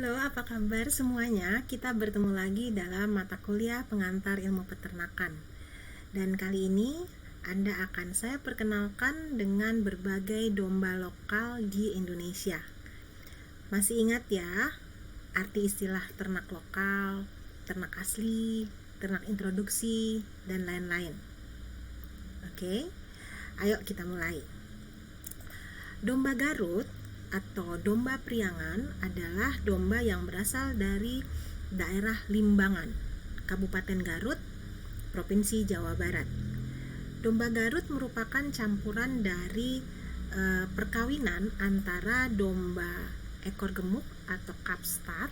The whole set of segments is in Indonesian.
Halo, apa kabar semuanya? Kita bertemu lagi dalam mata kuliah pengantar ilmu peternakan. Dan kali ini Anda akan saya perkenalkan dengan berbagai domba lokal di Indonesia. Masih ingat ya arti istilah ternak lokal, ternak asli, ternak introduksi, dan lain-lain? Oke, ayo kita mulai. Domba Garut atau domba priangan adalah domba yang berasal dari daerah Limbangan, Kabupaten Garut, Provinsi Jawa Barat. Domba Garut merupakan campuran dari perkawinan antara domba ekor gemuk atau Kapstad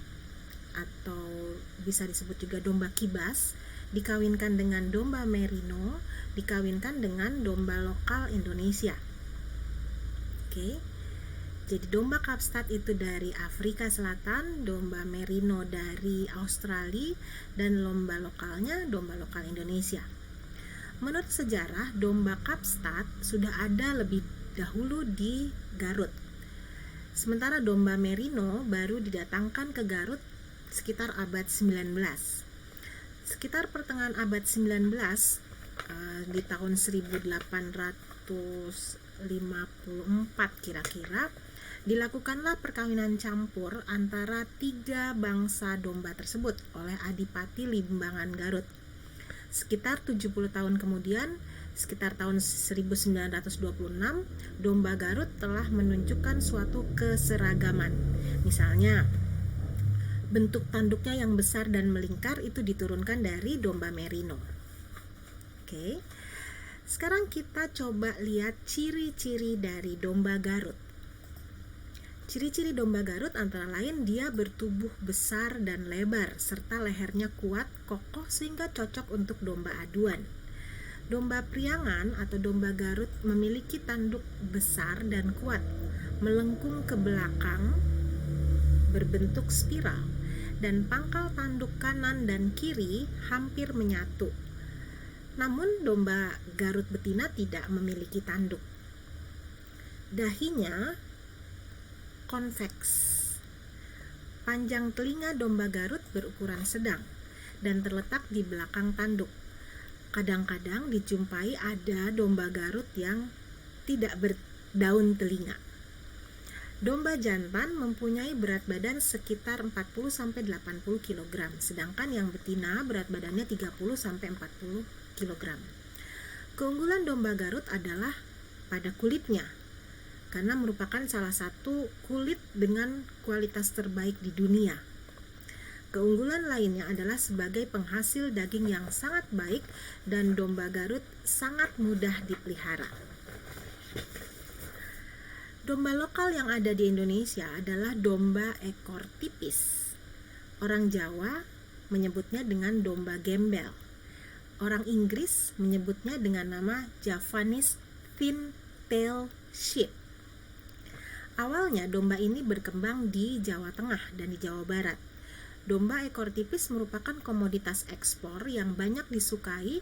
atau bisa disebut juga domba kibas, dikawinkan dengan domba merino, dikawinkan dengan domba lokal Indonesia. Oke. Jadi domba Kapstad itu dari Afrika Selatan, domba merino dari Australia, dan domba lokalnya domba lokal Indonesia. Menurut sejarah, domba Kapstad sudah ada lebih dahulu di Garut. Sementara domba merino baru didatangkan ke Garut sekitar abad 19. Sekitar pertengahan abad 19, di tahun 1854 kira-kira, dilakukanlah perkawinan campur antara 3 bangsa domba tersebut oleh Adipati Limbangan Garut. Sekitar 70 tahun kemudian, sekitar tahun 1926, domba Garut telah menunjukkan suatu keseragaman. Misalnya, bentuk tanduknya yang besar dan melingkar itu diturunkan dari domba merino. Oke. Sekarang kita coba lihat ciri-ciri dari domba Garut. Ciri-ciri domba Garut antara lain dia bertubuh besar dan lebar serta lehernya kuat, kokoh sehingga cocok untuk domba aduan. Domba priangan atau domba Garut memiliki tanduk besar dan kuat, melengkung ke belakang berbentuk spiral, dan pangkal tanduk kanan dan kiri hampir menyatu. Namun domba Garut betina tidak memiliki tanduk. Dahinya konveks. Panjang telinga domba Garut berukuran sedang dan terletak di belakang tanduk. Kadang-kadang dijumpai ada domba Garut yang tidak berdaun telinga. Domba jantan mempunyai berat badan sekitar 40-80 kg, sedangkan yang betina berat badannya 30-40 kg. Keunggulan domba Garut adalah pada kulitnya, karena merupakan salah satu kulit dengan kualitas terbaik di dunia. Keunggulan lainnya adalah sebagai penghasil daging yang sangat baik dan domba Garut sangat mudah dipelihara. Domba lokal yang ada di Indonesia adalah domba ekor tipis. Orang Jawa menyebutnya dengan domba gembel. Orang Inggris menyebutnya dengan nama Javanese Thin-tail Sheep. Awalnya domba ini berkembang di Jawa Tengah dan di Jawa Barat. Domba ekor tipis merupakan komoditas ekspor yang banyak disukai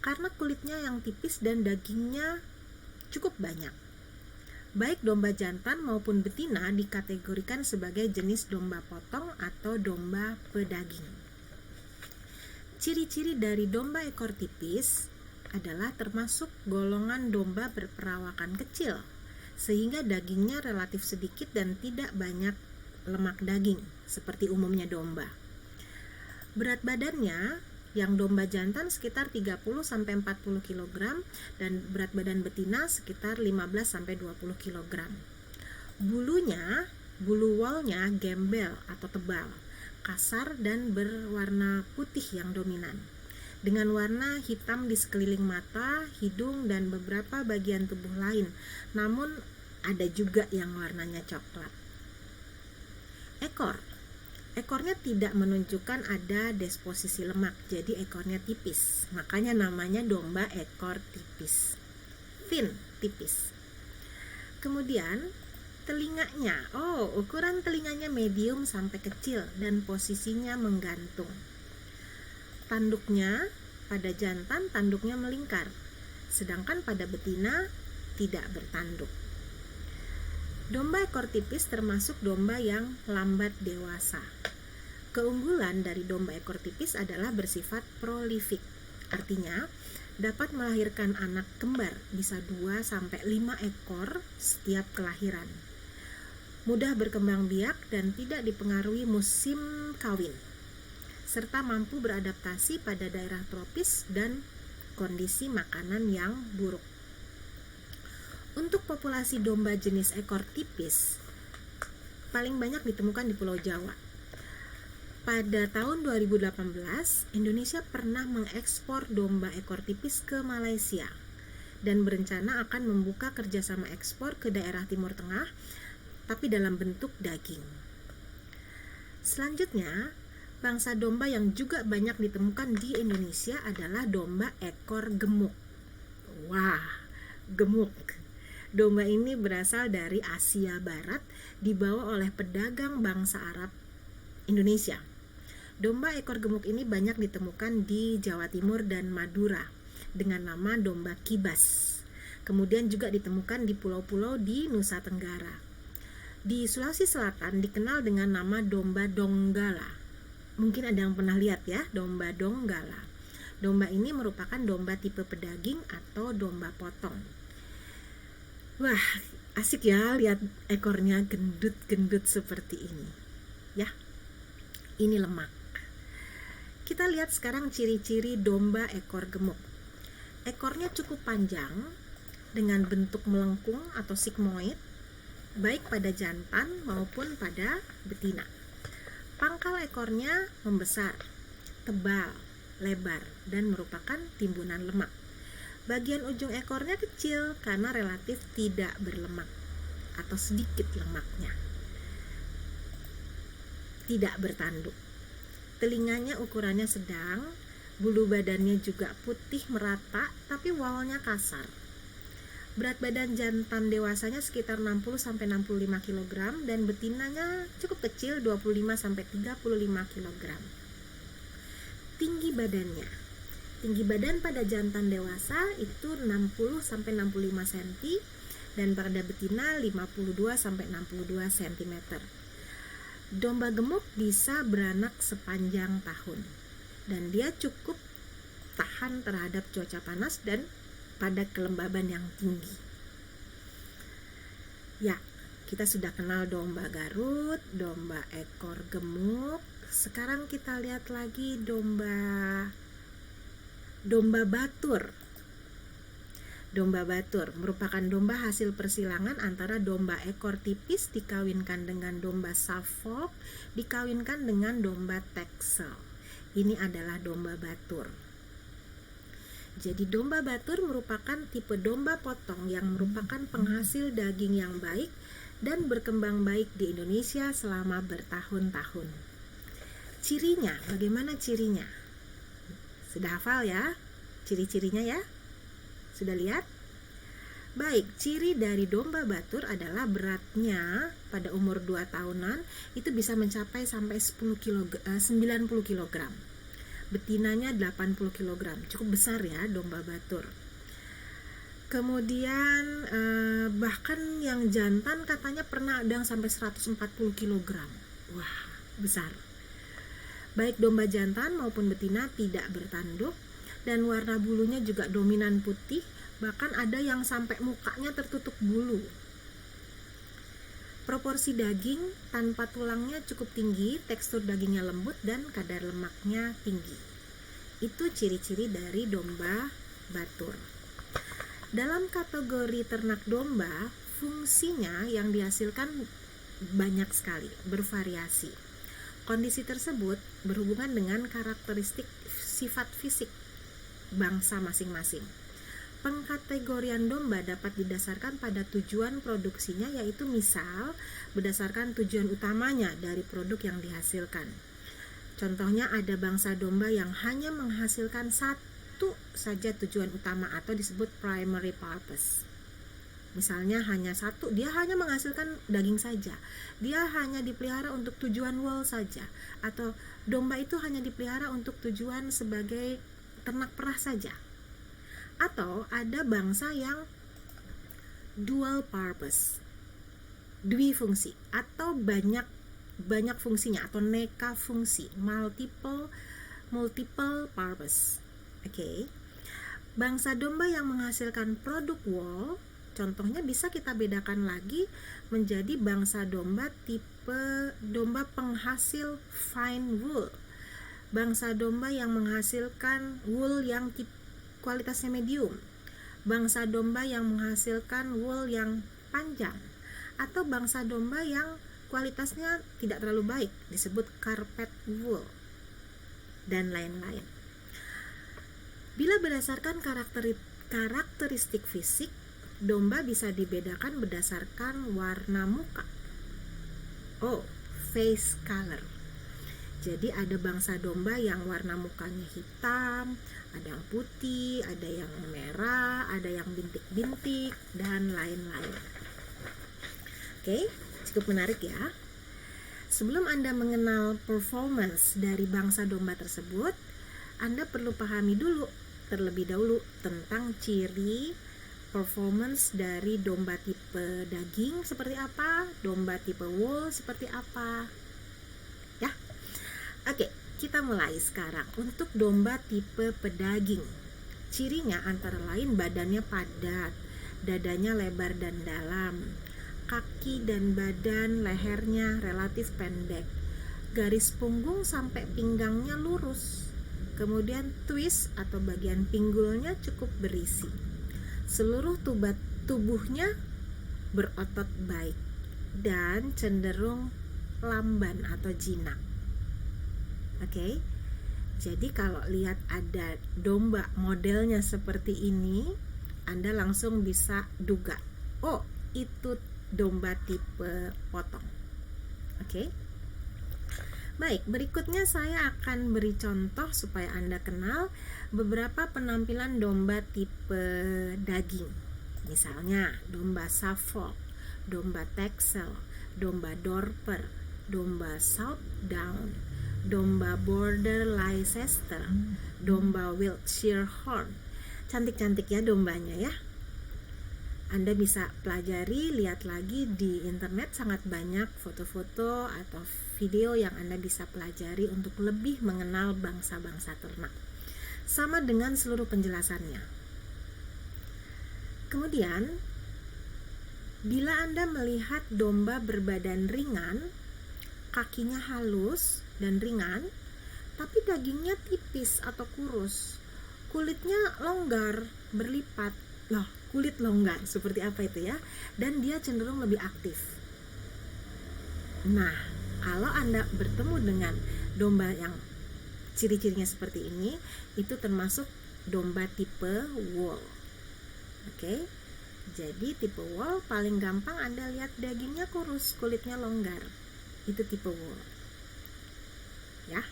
karena kulitnya yang tipis dan dagingnya cukup banyak. Baik domba jantan maupun betina dikategorikan sebagai jenis domba potong atau domba pedaging. Ciri-ciri dari domba ekor tipis adalah termasuk golongan domba berperawakan kecil, sehingga dagingnya relatif sedikit dan tidak banyak lemak daging seperti umumnya domba. Berat badannya yang domba jantan sekitar 30-40 kg dan berat badan betina sekitar 15-20 kg. Bulu wol-nya gembel atau tebal, kasar dan berwarna putih yang dominan, dengan warna hitam di sekeliling mata, hidung, dan beberapa bagian tubuh lain, namun ada juga yang warnanya coklat. Ekornya tidak menunjukkan ada disposisi lemak, jadi ekornya tipis, makanya namanya domba ekor tipis. Thin, tipis. Kemudian telinganya, ukuran telinganya medium sampai kecil dan posisinya menggantung. Tanduknya pada jantan tanduknya melingkar, sedangkan pada betina tidak bertanduk. Domba ekor tipis termasuk domba yang lambat dewasa. Keunggulan dari domba ekor tipis adalah bersifat prolifik. Artinya, dapat melahirkan anak kembar bisa 2-5 ekor setiap kelahiran. Mudah berkembang biak dan tidak dipengaruhi musim kawin, serta mampu beradaptasi pada daerah tropis dan kondisi makanan yang buruk. Untuk populasi domba jenis ekor tipis, paling banyak ditemukan di Pulau Jawa. Pada tahun 2018, Indonesia pernah mengekspor domba ekor tipis ke Malaysia dan berencana akan membuka kerjasama ekspor ke daerah Timur Tengah, tapi dalam bentuk daging. Selanjutnya, bangsa domba yang juga banyak ditemukan di Indonesia adalah domba ekor gemuk. Wah, gemuk. Domba ini berasal dari Asia Barat, dibawa oleh pedagang bangsa Arab Indonesia. Domba ekor gemuk ini banyak ditemukan di Jawa Timur dan Madura dengan nama domba kibas. Kemudian juga ditemukan di pulau-pulau di Nusa Tenggara. Di Sulawesi Selatan dikenal dengan nama domba donggala. Mungkin ada yang pernah lihat ya, domba donggala. Domba ini merupakan domba tipe pedaging atau domba potong. Wah, asik ya lihat ekornya gendut-gendut seperti ini. Ya, ini lemak. Kita lihat sekarang ciri-ciri domba ekor gemuk. Ekornya cukup panjang dengan bentuk melengkung atau sigmoid, baik pada jantan maupun pada betina. Pangkal ekornya membesar, tebal, lebar, dan merupakan timbunan lemak. Bagian ujung ekornya kecil karena relatif tidak berlemak atau sedikit lemaknya. Tidak bertanduk. Telinganya ukurannya sedang, bulu badannya juga putih merata tapi wawalnya kasar. Berat badan jantan dewasanya sekitar 60-65 kg dan betinanya cukup kecil 25-35 kg. Tinggi badannya. Tinggi badan pada jantan dewasa itu 60-65 cm dan pada betina 52-62 cm. Domba gemuk bisa beranak sepanjang tahun dan dia cukup tahan terhadap cuaca panas dan pada kelembaban yang tinggi. Ya, kita sudah kenal domba Garut, domba ekor gemuk. Sekarang kita lihat lagi domba batur. Domba batur merupakan domba hasil persilangan antara domba ekor tipis dikawinkan dengan domba Suffolk dikawinkan dengan domba Texel. Ini adalah domba batur. Jadi domba batur merupakan tipe domba potong yang merupakan penghasil daging yang baik dan berkembang baik di Indonesia selama bertahun-tahun. Cirinya, bagaimana cirinya? Sudah hafal ya ciri-cirinya ya? Sudah lihat? Baik, ciri dari domba batur adalah beratnya pada umur 2 tahunan itu bisa mencapai sampai 90 kg. Betinanya 80 kg. Cukup besar ya domba batur. Kemudian bahkan yang jantan katanya pernah ada yang sampai 140 kg. Wah, besar. Baik domba jantan maupun betina tidak bertanduk dan warna bulunya juga dominan putih, bahkan ada yang sampai mukanya tertutup bulu. Proporsi daging tanpa tulangnya cukup tinggi, tekstur dagingnya lembut dan kadar lemaknya tinggi. Itu ciri-ciri dari domba batur. Dalam kategori ternak domba, fungsinya yang dihasilkan banyak sekali, bervariasi. Kondisi tersebut berhubungan dengan karakteristik sifat fisik bangsa masing-masing. Pengkategorian domba dapat didasarkan pada tujuan produksinya, yaitu misal berdasarkan tujuan utamanya dari produk yang dihasilkan. Contohnya ada bangsa domba yang hanya menghasilkan satu saja tujuan utama atau disebut primary purpose. Misalnya hanya satu, dia hanya menghasilkan daging saja, dia hanya dipelihara untuk tujuan wool saja, atau domba itu hanya dipelihara untuk tujuan sebagai ternak perah saja. Atau ada bangsa yang dual purpose. dwifungsi atau banyak fungsinya atau neka fungsi, multiple purpose. Oke. Bangsa domba yang menghasilkan produk wool, contohnya bisa kita bedakan lagi menjadi bangsa domba tipe domba penghasil fine wool. Bangsa domba yang menghasilkan wool yang kualitasnya medium. Bangsa domba yang menghasilkan wool yang panjang. Atau bangsa domba yang kualitasnya tidak terlalu baik, disebut carpet wool, dan lain-lain. Bila berdasarkan karakteristik fisik, domba bisa dibedakan berdasarkan warna muka. Face color. Jadi ada bangsa domba yang warna mukanya hitam, ada yang putih, ada yang merah, ada yang bintik-bintik, dan lain-lain. Oke, cukup menarik ya. Sebelum Anda mengenal performance dari bangsa domba tersebut, Anda perlu pahami dulu terlebih dahulu tentang ciri performance dari domba tipe daging seperti apa, domba tipe wool seperti apa. Ya. Oke, kita mulai sekarang. Untuk domba tipe pedaging, cirinya antara lain badannya padat, dadanya lebar dan dalam, kaki dan badan lehernya relatif pendek, garis punggung sampai pinggangnya lurus, kemudian twist atau bagian pinggulnya cukup berisi, seluruh tubuhnya berotot baik, dan cenderung lamban atau jinak. Oke, jadi kalau lihat ada domba modelnya seperti ini, Anda langsung bisa duga, itu domba tipe potong. Oke. Baik, berikutnya saya akan beri contoh supaya Anda kenal beberapa penampilan domba tipe daging. Misalnya domba Suffolk, domba Texel, domba Dorper, domba Southdown, domba Border Leicester, domba Wiltshire Horn. Cantik-cantik ya dombanya ya. Anda bisa pelajari, lihat lagi di internet, sangat banyak foto-foto atau video yang Anda bisa pelajari untuk lebih mengenal bangsa-bangsa ternak. Sama dengan seluruh penjelasannya. Kemudian, bila Anda melihat domba berbadan ringan, kakinya halus dan ringan, tapi dagingnya tipis atau kurus, kulitnya longgar, berlipat. Kulit longgar seperti apa itu ya? Dan dia cenderung lebih aktif. Nah, kalau Anda bertemu dengan domba yang ciri-cirinya seperti ini, itu termasuk domba tipe wool. Oke. Jadi tipe wool paling gampang Anda lihat dagingnya kurus, kulitnya longgar. Itu tipe wool. Ya.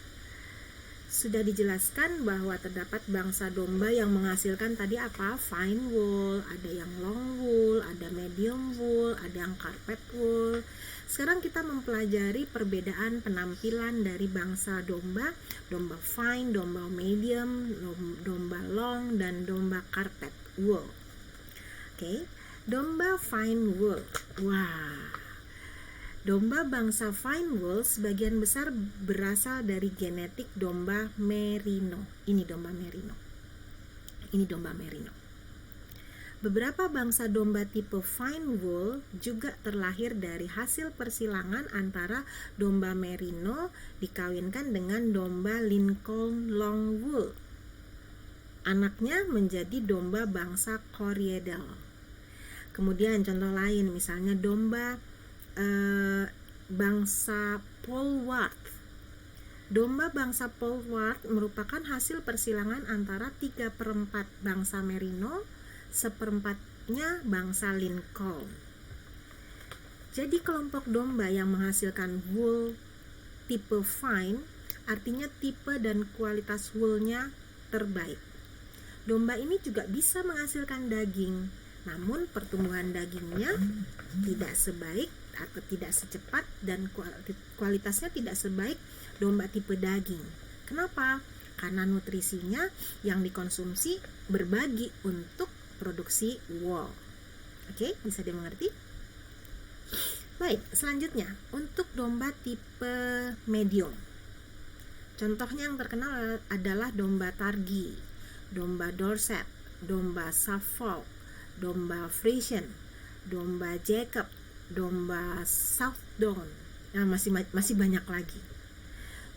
Sudah dijelaskan bahwa terdapat bangsa domba yang menghasilkan tadi apa? Fine wool, ada yang long wool, ada medium wool, ada yang carpet wool. Sekarang kita mempelajari perbedaan penampilan dari bangsa domba, domba fine, domba medium, domba long, dan domba carpet wool. Oke, domba fine wool. Domba bangsa fine wool sebagian besar berasal dari genetik domba merino. Ini domba merino. Beberapa bangsa domba tipe fine wool juga terlahir dari hasil persilangan antara domba merino dikawinkan dengan domba Lincoln long wool. Anaknya menjadi domba bangsa Corriedale. Kemudian contoh lain, misalnya domba bangsa Polwarth. Domba bangsa Polwarth merupakan hasil persilangan antara 3/4 bangsa merino, 1/4-nya bangsa Lincoln. Jadi kelompok domba yang menghasilkan wool tipe fine artinya tipe dan kualitas woolnya terbaik. Domba ini juga bisa menghasilkan daging, namun pertumbuhan dagingnya tidak sebaik atau tidak secepat dan kualitasnya tidak sebaik domba tipe daging. Kenapa? Karena nutrisinya yang dikonsumsi berbagi untuk produksi wool. Oke, bisa dimengerti? Baik, selanjutnya untuk domba tipe medium. Contohnya yang terkenal adalah domba Targi, domba Dorset, domba Suffolk, domba Friesian, domba Jacob, domba Southdown. Nah, masih banyak lagi.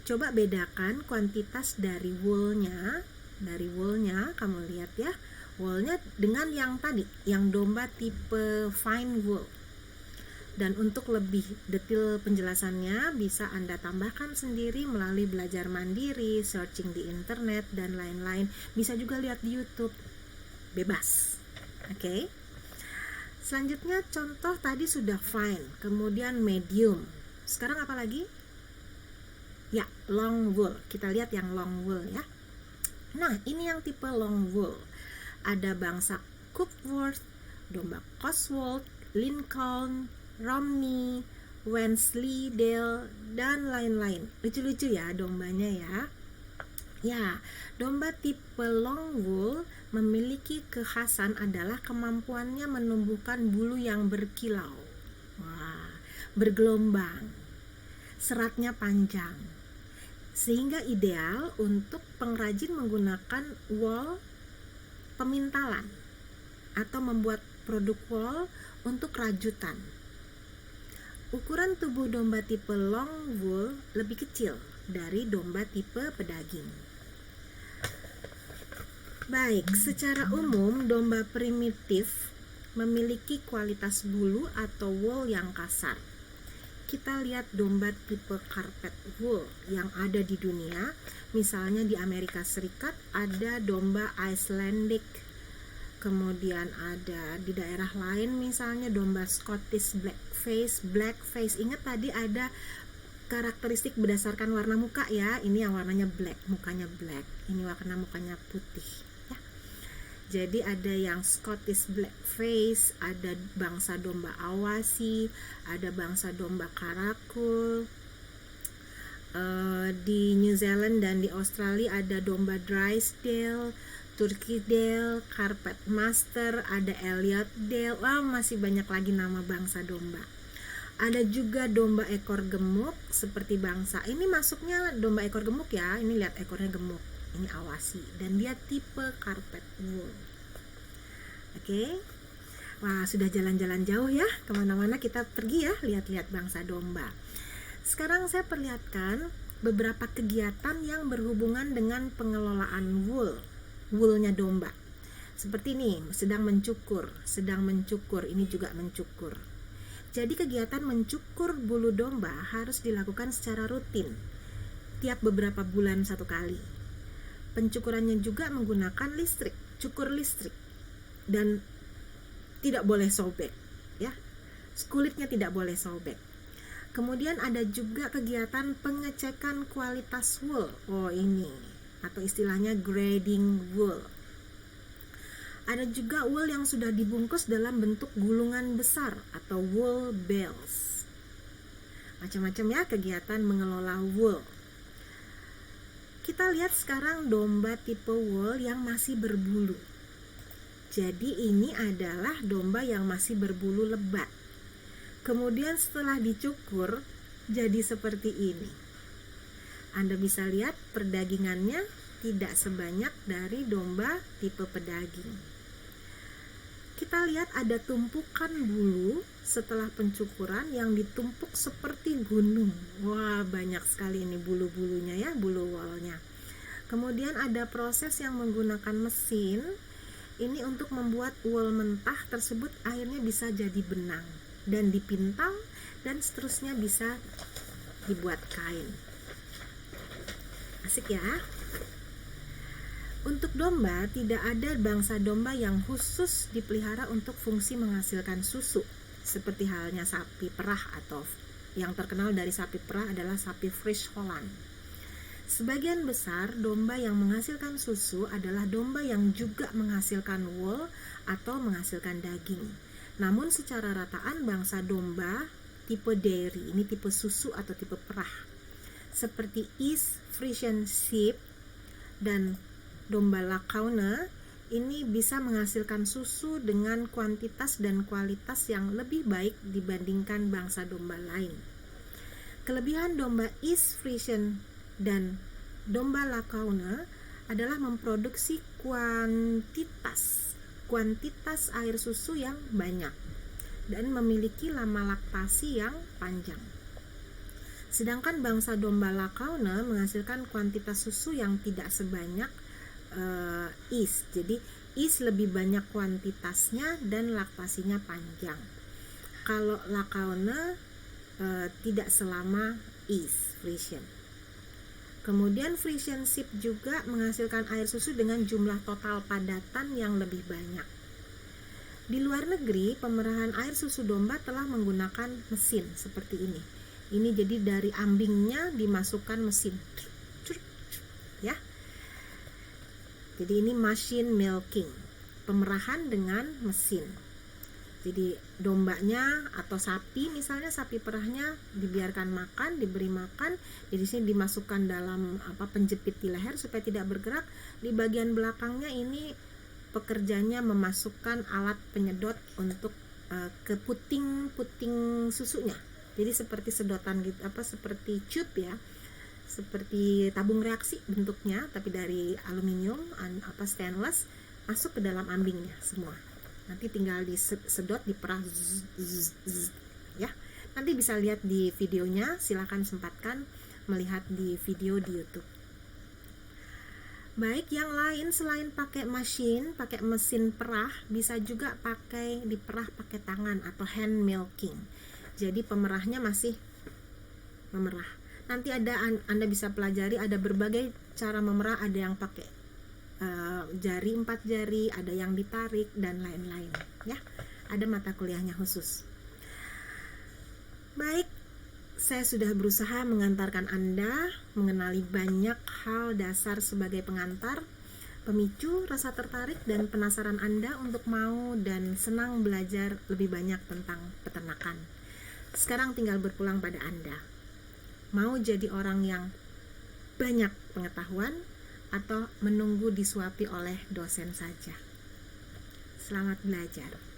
Coba bedakan kuantitas dari woolnya. Dari woolnya kamu lihat ya, woolnya dengan yang tadi, yang domba tipe fine wool. Dan untuk lebih detail penjelasannya bisa Anda tambahkan sendiri melalui belajar mandiri, searching di internet, dan lain-lain. Bisa juga lihat di YouTube. Bebas. Oke. Selanjutnya contoh tadi sudah fine, kemudian medium. Sekarang apa lagi? Ya, long wool. Kita lihat yang long wool ya. Nah, ini yang tipe long wool. Ada bangsa Cookworth, domba Cotswold, Lincoln, Romney, Wensleydale, dan lain-lain. Lucu-lucu ya dombanya ya. Ya, domba tipe long wool memiliki kekhasan adalah kemampuannya menumbuhkan bulu yang berkilau. Wah, bergelombang. Seratnya panjang. Sehingga ideal untuk pengrajin menggunakan wool pemintalan atau membuat produk wool untuk rajutan. Ukuran tubuh domba tipe long wool lebih kecil dari domba tipe pedaging. Baik, secara umum domba primitif memiliki kualitas bulu atau wool yang kasar. Kita lihat domba tipe carpet wool yang ada di dunia. Misalnya di Amerika Serikat ada domba Icelandic, kemudian ada di daerah lain misalnya domba Scottish Blackface. Ingat tadi ada karakteristik berdasarkan warna muka ya. Ini yang warnanya black, mukanya black. Ini warna mukanya putih ya. Jadi ada yang Scottish Blackface, ada bangsa domba Awasi, ada bangsa domba Karakul. Di New Zealand dan di Australia ada domba Drysdale, Turkeydale, Carpet Master, ada Elliotdale. Wah, masih banyak lagi nama bangsa domba. Ada juga domba ekor gemuk seperti bangsa. Ini masuknya domba ekor gemuk ya. Ini lihat ekornya gemuk. Ini Awasi dan dia tipe carpet wool. Oke. Wah, sudah jalan-jalan jauh ya. Kemana-mana kita pergi ya, lihat-lihat bangsa domba. Sekarang saya perlihatkan beberapa kegiatan yang berhubungan dengan pengelolaan woolnya domba. Seperti ini, sedang mencukur, ini juga mencukur. Jadi kegiatan mencukur bulu domba harus dilakukan secara rutin, tiap beberapa bulan satu kali. Pencukurannya juga menggunakan cukur listrik, dan tidak boleh sobek, ya. Kulitnya tidak boleh sobek. Kemudian ada juga kegiatan pengecekan kualitas wool. Oh, ini atau istilahnya grading wool. Ada juga wool yang sudah dibungkus dalam bentuk gulungan besar atau wool bales. Macam-macam ya kegiatan mengelola wool. Kita lihat sekarang domba tipe wool yang masih berbulu. Jadi ini adalah domba yang masih berbulu lebat. Kemudian setelah dicukur jadi seperti ini. Anda bisa lihat perdagingannya tidak sebanyak dari domba tipe pedaging. Kita lihat ada tumpukan bulu setelah pencukuran yang ditumpuk seperti gunung. Wah, banyak sekali ini bulu-bulunya ya, bulu woolnya. Kemudian ada proses yang menggunakan mesin. Ini untuk membuat wool mentah tersebut akhirnya bisa jadi benang dan dipintal dan seterusnya bisa dibuat kain. Asik ya. Untuk domba, tidak ada bangsa domba yang khusus dipelihara untuk fungsi menghasilkan susu, seperti halnya sapi perah, atau yang terkenal dari sapi perah adalah sapi Frisch Holland. Sebagian besar domba yang menghasilkan susu adalah domba yang juga menghasilkan wool atau menghasilkan daging. Namun secara rataan bangsa domba tipe dairy, ini tipe susu atau tipe perah, seperti East Frisian Sheep dan domba Lacauna ini bisa menghasilkan susu dengan kuantitas dan kualitas yang lebih baik dibandingkan bangsa domba lain. Kelebihan domba East Friesian dan domba Lacaune adalah memproduksi kuantitas air susu yang banyak dan memiliki lama laktasi yang panjang. Sedangkan bangsa domba Lacaune menghasilkan kuantitas susu yang tidak sebanyak East. Jadi East lebih banyak kuantitasnya dan laktasinya panjang. Kalau Lacaune tidak selama East Friesian. Kemudian Friesian Sheep juga menghasilkan air susu dengan jumlah total padatan yang lebih banyak. Di luar negeri, pemerahan air susu domba telah menggunakan mesin seperti ini. Ini jadi dari ambingnya dimasukkan mesin. Ya. Jadi ini machine milking, pemerahan dengan mesin. Jadi dombanya atau sapi, misalnya sapi perahnya dibiarkan makan, diberi makan, jadi sini dimasukkan dalam penjepit di leher supaya tidak bergerak. Di bagian belakangnya ini pekerjanya memasukkan alat penyedot untuk ke puting susunya. Jadi seperti sedotan gitu, seperti tube ya, seperti tabung reaksi bentuknya, tapi dari aluminium stainless, masuk ke dalam ambingnya semua. Nanti tinggal disedot, diperah, ya. Nanti bisa lihat di videonya, silakan sempatkan melihat di video di YouTube. Baik, yang lain selain pakai mesin perah, bisa juga diperah pakai tangan atau hand milking. Jadi pemerahnya masih memerah. Nanti Anda bisa pelajari, ada berbagai cara memerah, ada yang pakai 4 jari, ada yang ditarik dan lain-lain ya. Ada mata kuliahnya khusus. Baik, saya sudah berusaha mengantarkan Anda mengenali banyak hal dasar sebagai pengantar, pemicu rasa tertarik dan penasaran Anda untuk mau dan senang belajar lebih banyak tentang peternakan. Sekarang tinggal berpulang pada Anda. Mau jadi orang yang banyak pengetahuan atau menunggu disuapi oleh dosen saja? Selamat belajar.